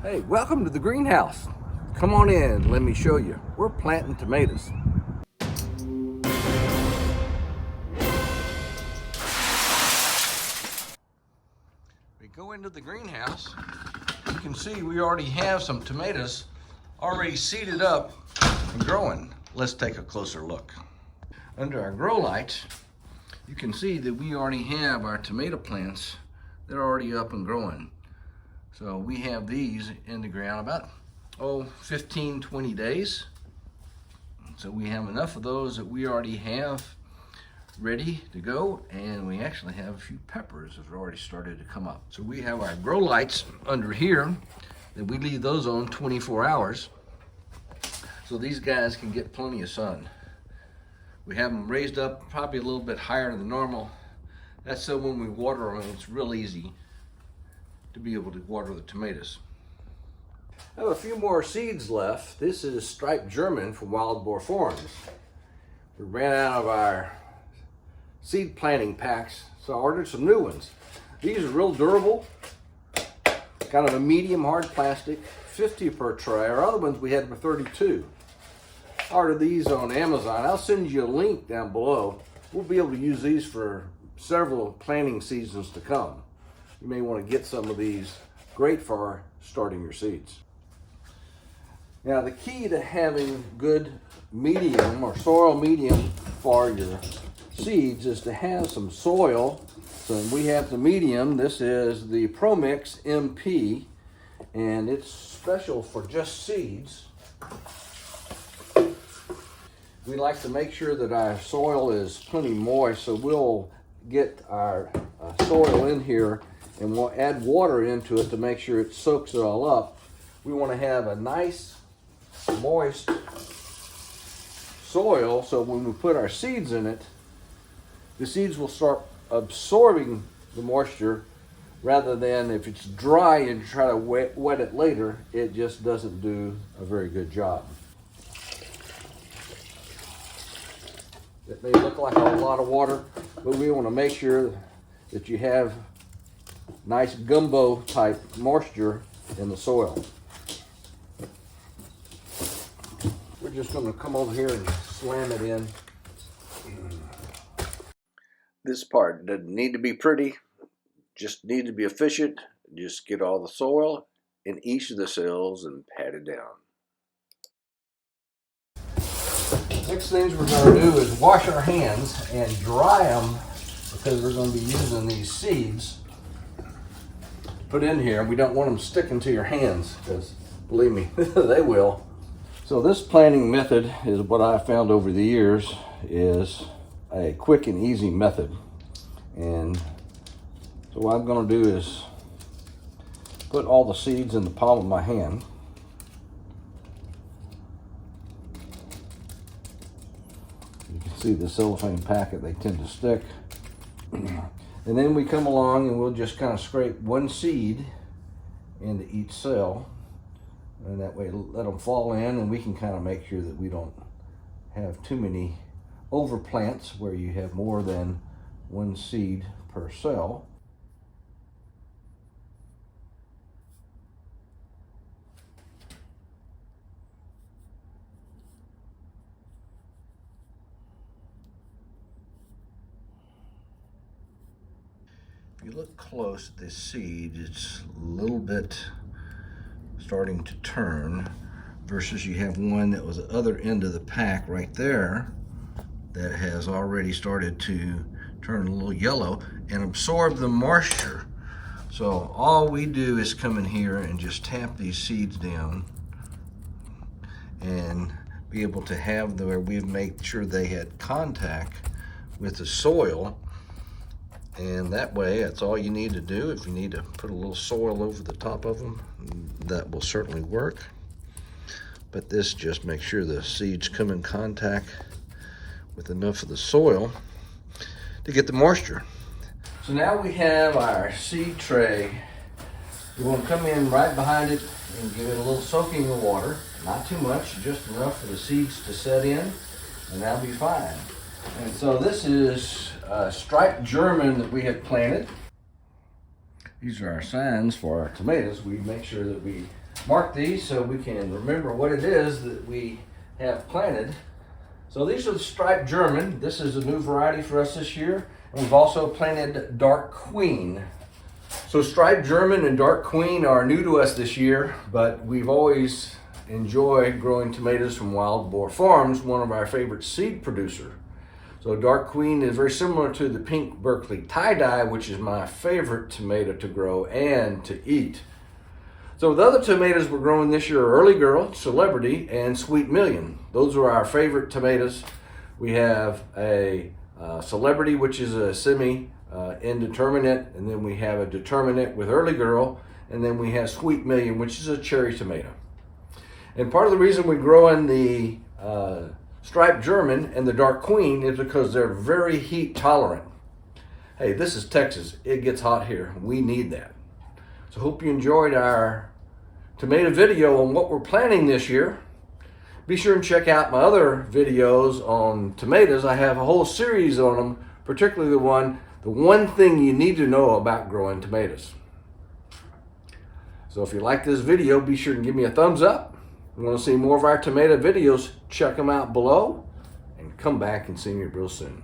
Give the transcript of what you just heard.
Hey, welcome to the greenhouse. Come on in, let me show you. We're planting tomatoes. We go into the greenhouse. You can see we already have some tomatoes already seeded up and growing. Let's take a closer look. Under our grow lights, you can see that we already have our tomato plants that are already up and growing. So we have these in the ground about 15, 20 days. So we have enough of those that we already have ready to go, and we actually have a few peppers that have already started to come up. So we have our grow lights under here that we leave those on 24 hours so these guys can get plenty of sun. We have them raised up probably a little bit higher than normal. That's so when we water them, it's real easy to be able to water the tomatoes. I have a few more seeds left. This is striped German from Wild Boar Farms. We ran out of our seed planting packs, so I ordered some new ones. These are real durable, kind of a medium hard plastic, 50 per tray. Our other ones we had were 32. I ordered these on Amazon. I'll send you a link down below. We'll be able to use these for several planting seasons to come. You may want to get some of these. Great for starting your seeds. Now the key to having good medium or soil medium for your seeds is to have some soil. So we have the medium. This is the ProMix MP, and it's special for just seeds. We like to make sure that our soil is plenty moist, so we'll get our soil in here and we'll add water into it to make sure it soaks it all up. We want to have a nice moist soil so when we put our seeds in it, the seeds will start absorbing the moisture, rather than if it's dry and you try to wet it later, it just doesn't do a very good job. It may look like a lot of water, but we want to make sure that you have nice gumbo type moisture in the soil. We're just going to come over here and slam it in. This part doesn't need to be pretty, just need to be efficient. Just get all the soil in each of the cells and pat it down. Next things we're going to do is wash our hands and dry them, because we're going to be using these seeds put in here. We don't want them sticking to your hands, because believe me, they will. So this planting method is what I found over the years is a quick and easy method. And so what I'm going to do is put all the seeds in the palm of my hand. You can see the cellophane packet, they tend to stick. And then we come along and we'll just kind of scrape one seed into each cell, and that way let them fall in, and we can kind of make sure that we don't have too many overplants where you have more than one seed per cell. If you look close at this seed, it's a little bit starting to turn, versus you have one that was the other end of the pack right there that has already started to turn a little yellow and absorb the moisture. So all we do is come in here and just tap these seeds down and be able to have where we've made sure they had contact with the soil. And that way, that's all you need to do. If you need to put a little soil over the top of them, that will certainly work. But this just makes sure the seeds come in contact with enough of the soil to get the moisture. So now we have our seed tray. We want to come in right behind it and give it a little soaking of water. Not too much, just enough for the seeds to set in, and that'll be fine. And so this is striped German that we had planted. These are our signs for our tomatoes. We make sure that we mark these so we can remember what it is that we have planted. So these are the striped German. This is a new variety for us this year. And we've also planted dark queen. So striped German and dark queen are new to us this year, but we've always enjoyed growing tomatoes from Wild Boar Farms, one of our favorite seed producer. So dark queen is very similar to the pink Berkeley tie-dye, which is my favorite tomato to grow and to eat. So the other tomatoes we're growing this year are Early Girl, Celebrity, and Sweet Million. Those are our favorite tomatoes. We have a Celebrity, which is a semi-indeterminate, and then we have a determinate with Early Girl, and then we have Sweet Million, which is a cherry tomato. And part of the reason we're growing the striped German and the dark queen is because they're very heat tolerant. Hey, this is Texas. It gets hot here. We need that. So hope you enjoyed our tomato video on what we're planting this year. Be sure and check out my other videos on tomatoes. I have a whole series on them, particularly the one thing you need to know about growing tomatoes. So if you like this video, be sure and give me a thumbs up. If you want to see more of our tomato videos, check them out below and come back and see me real soon.